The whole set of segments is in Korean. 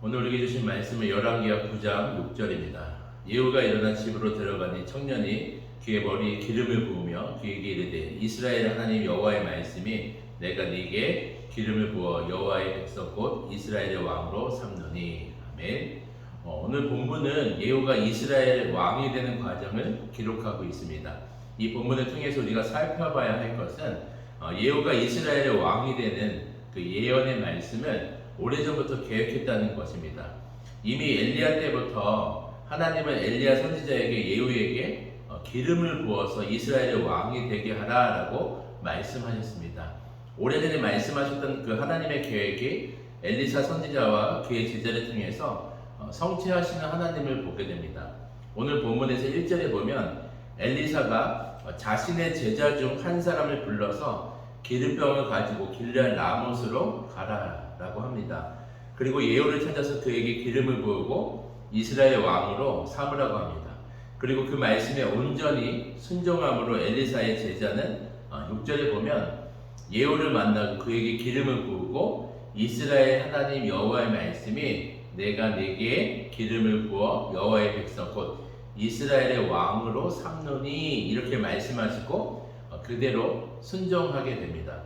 오늘 우리에게 주신 말씀은 열왕기하 9장 6절입니다. 예후가 일어나 집으로 들어가니 청년이 그의 머리에 기름을 부으며 그에게 이르되 이스라엘 하나님 여호와의 말씀이 내가 네게 기름을 부어 여호와의 백성 곧 이스라엘의 왕으로 삼노니. 아멘. 오늘 본문은 예후가 이스라엘 왕이 되는 과정을 기록하고 있습니다. 이 본문을 통해서 우리가 살펴봐야 할 것은 예후가 이스라엘의 왕이 되는 그 예언의 말씀을 오래전부터 계획했다는 것입니다. 이미 엘리야 때부터 하나님은 엘리야 선지자에게 예후에게 기름을 부어서 이스라엘의 왕이 되게 하라라고 말씀하셨습니다. 오래전에 말씀하셨던 그 하나님의 계획이 엘리사 선지자와 그의 제자를 통해서 성취하시는 하나님을 보게 됩니다. 오늘 본문에서 1절에 보면 엘리사가 자신의 제자 중 한 사람을 불러서 기름병을 가지고 길르앗 라못으로 가라라고 합니다. 그리고 예후를 찾아서 그에게 기름을 부으고 이스라엘 왕으로 삼으라고 합니다. 그리고 그 말씀에 온전히 순종함으로 엘리사의 제자는 6절에 보면 예후를 만나고 그에게 기름을 부으고 이스라엘 하나님 여호와의 말씀이 내가 네게 기름을 부어 여호와의 백성 곧 이스라엘의 왕으로 삼노니 이렇게 말씀하시고 그대로 순종하게 됩니다.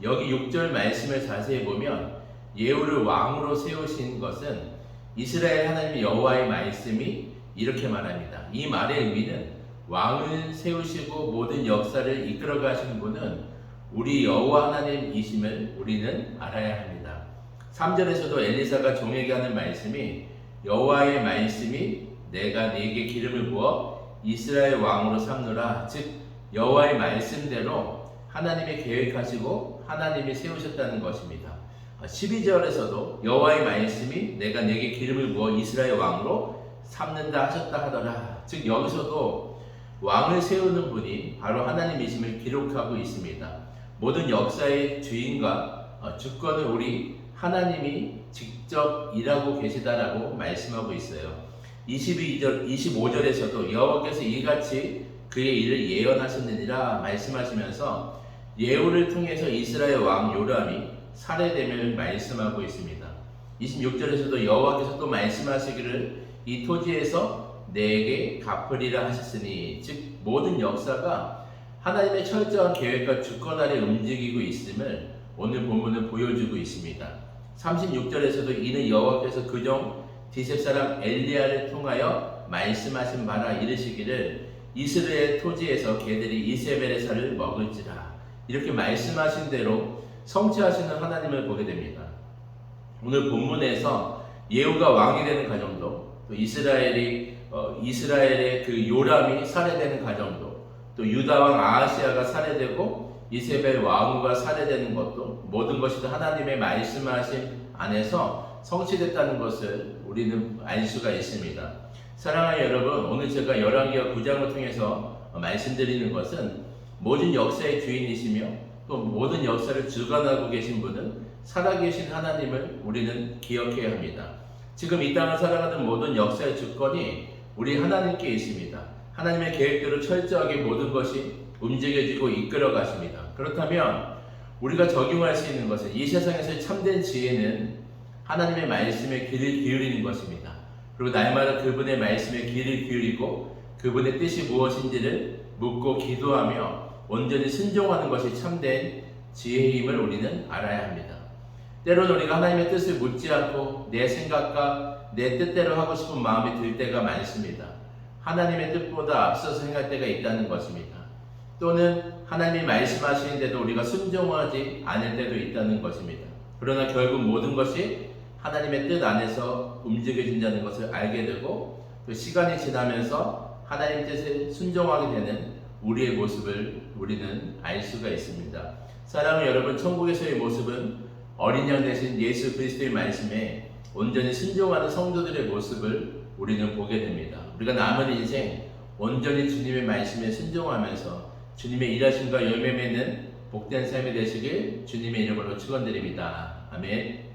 여기 6절 말씀을 자세히 보면 예후를 왕으로 세우신 것은 이스라엘 하나님 여호와의 말씀이 이렇게 말합니다. 이 말의 의미는 왕을 세우시고 모든 역사를 이끌어 가시는 분은 우리 여호와 하나님이심을 우리는 알아야 합니다. 3절에서도 엘리사가 종에게 하는 말씀이 여호와의 말씀이 내가 네게 기름을 부어 이스라엘 왕으로 삼노라. 즉 여호와의 말씀대로 하나님이 계획하시고 하나님이 세우셨다는 것입니다. 12절에서도 여호와의 말씀이 내가 네게 기름을 부어 이스라엘 왕으로 삼는다 하셨다 하더라. 즉 여기서도 왕을 세우는 분이 바로 하나님이심을 기록하고 있습니다. 모든 역사의 주인과 주권을 우리 하나님이 직접 일하고 계시다라고 말씀하고 있어요. 25절에서도 여호와께서 이같이 그의 일을 예언하셨느니라 말씀하시면서 예후를 통해서 이스라엘 왕 요람이 살해됨을 말씀하고 있습니다. 26절에서도 여호와께서 또 말씀하시기를 이 토지에서 내게 갚으리라 하셨으니 즉 모든 역사가 하나님의 철저한 계획과 주권 아래 움직이고 있음을 오늘 본문은 보여주고 있습니다. 36절에서도 이는 여호와께서 그종 디셉 사람 엘리야를 통하여 말씀하신 바라 이르시기를 이스라엘 토지에서 개들이 이세벨의 살을 먹을지라 이렇게 말씀하신 대로 성취하시는 하나님을 보게 됩니다. 오늘 본문에서 예후가 왕이 되는 과정도 또 이스라엘의 그 요람이 살해되는 과정도 또 유다 왕 아하시아가 살해되고 이세벨 왕후가 살해되는 것도 모든 것이 하나님의 말씀하신 안에서 성취됐다는 것을 우리는 알 수가 있습니다. 사랑하는 여러분, 오늘 제가 열왕기하 9장을 통해서 말씀드리는 것은 모든 역사의 주인이시며 또 모든 역사를 주관하고 계신 분은 살아계신 하나님을 우리는 기억해야 합니다. 지금 이 땅을 살아가는 모든 역사의 주권이 우리 하나님께 있습니다. 하나님의 계획대로 철저하게 모든 것이 움직여지고 이끌어 가십니다. 그렇다면 우리가 적용할 수 있는 것은 이 세상에서의 참된 지혜는 하나님의 말씀에 귀를 기울이는 것입니다. 그리고 날마다 그분의 말씀에 귀를 기울이고 그분의 뜻이 무엇인지를 묻고 기도하며 온전히 순종하는 것이 참된 지혜임을 우리는 알아야 합니다. 때로는 우리가 하나님의 뜻을 묻지 않고 내 생각과 내 뜻대로 하고 싶은 마음이 들 때가 많습니다. 하나님의 뜻보다 앞서서 행할 때가 있다는 것입니다. 또는 하나님이 말씀하시는데도 우리가 순종하지 않을 때도 있다는 것입니다. 그러나 결국 모든 것이 하나님의 뜻 안에서 움직여진다는 것을 알게 되고 또 시간이 지나면서 하나님 뜻에 순종하게 되는 우리의 모습을 우리는 알 수가 있습니다. 사랑하는 여러분, 천국에서의 모습은 어린 양 대신 예수 그리스도의 말씀에 온전히 순종하는 성도들의 모습을 우리는 보게 됩니다. 우리가 남은 인생 온전히 주님의 말씀에 순종하면서 주님의 일하심과 열매 맺는 복된 삶이 되시길 주님의 이름으로 축원드립니다. 아멘.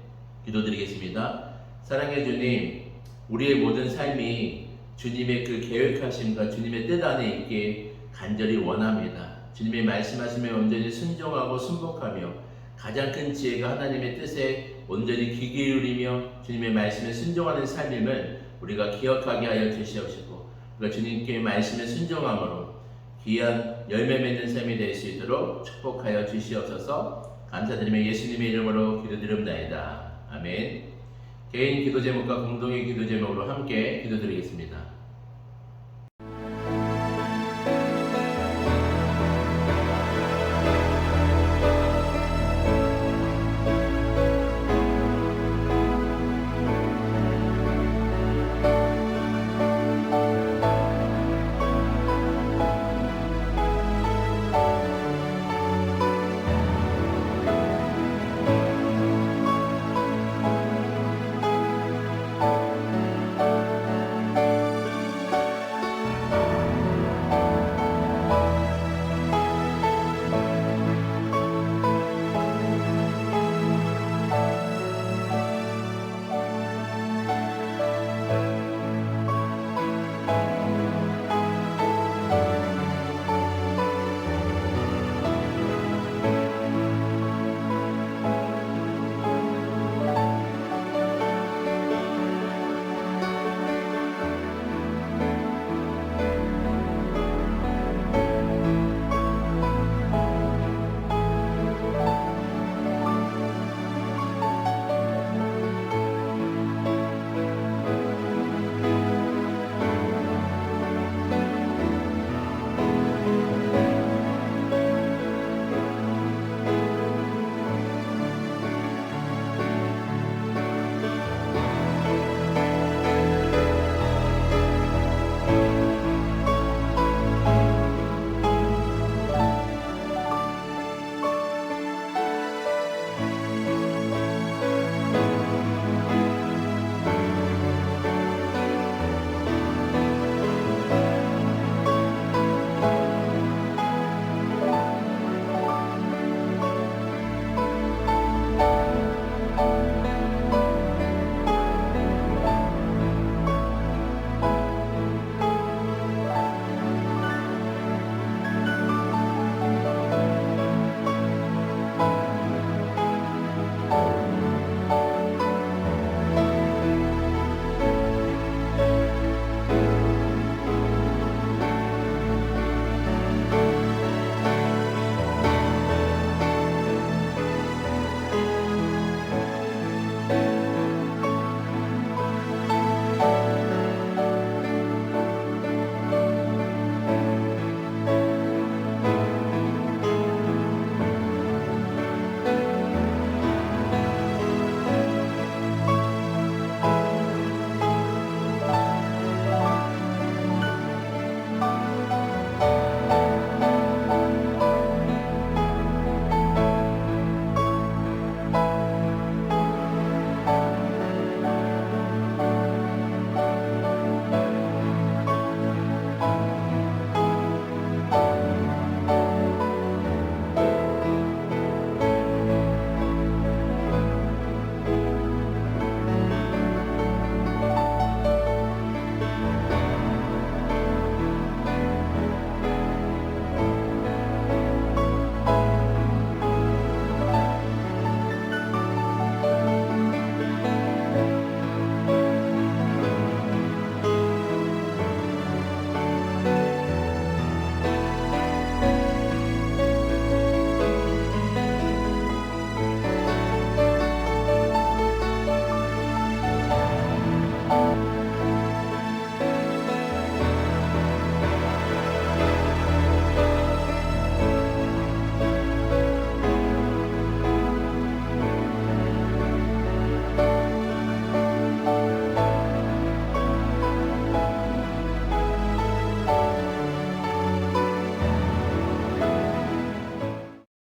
기도드리겠습니다. 사랑의 주님, 우리의 모든 삶이 주님의 그 계획하심과 주님의 뜻 안에 있게 간절히 원합니다. 주님의 말씀하심에 온전히 순종하고 순복하며 가장 큰 지혜가 하나님의 뜻에 온전히 귀 기울이며 주님의 말씀에 순종하는 삶임을 우리가 기억하게 하여 주시옵시고, 우리가 주님께 말씀에 순종함으로 귀한 열매 맺는 삶이 될 수 있도록 축복하여 주시옵소서. 감사드리며 예수님의 이름으로 기도드립니다. 아멘. 개인 기도 제목과 공동의 기도 제목으로 함께 기도드리겠습니다.